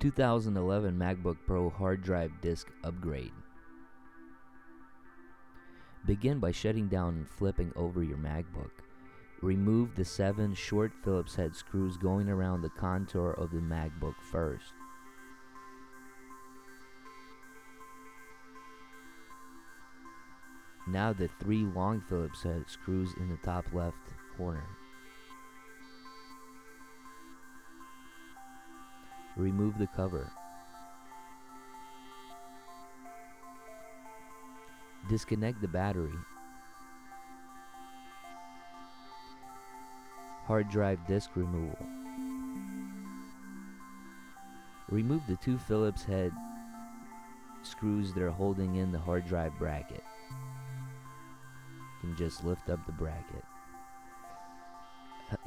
2011 MacBook Pro hard drive disk upgrade. Begin by shutting down and flipping over your MacBook. Remove the 7 short Phillips head screws going around the contour of the MacBook first. Now the 3 long Phillips head screws in the top left corner. Remove the cover. Disconnect the battery. Hard drive disk removal. Remove the 2 Phillips head screws that are holding in the hard drive bracket. You can just lift up the bracket.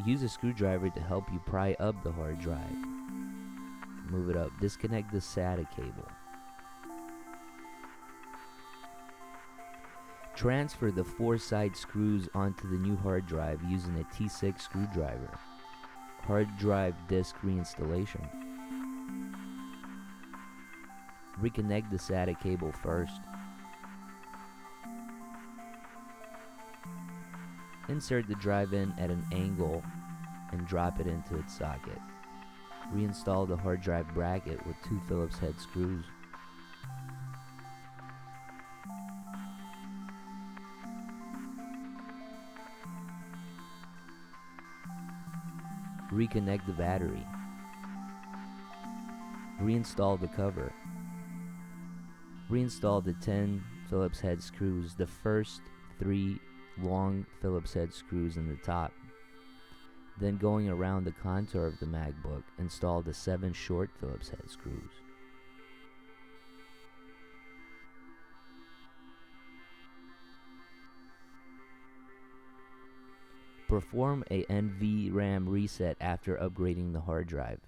Use a screwdriver to help you pry up the hard drive. Move it up. Disconnect the SATA cable. Transfer the 4 side screws onto the new hard drive using a T6 screwdriver. Hard drive disk reinstallation. Reconnect the SATA cable first. Insert the drive in at an angle and drop it into its socket. Reinstall the hard drive bracket with 2 Phillips head screws. Reconnect the battery. Reinstall the cover. Reinstall the 10 Phillips head screws, the first 3 long Phillips head screws in the top. Then going around the contour of the MacBook, install the 7 short Phillips head screws. Perform a NVRAM reset after upgrading the hard drive.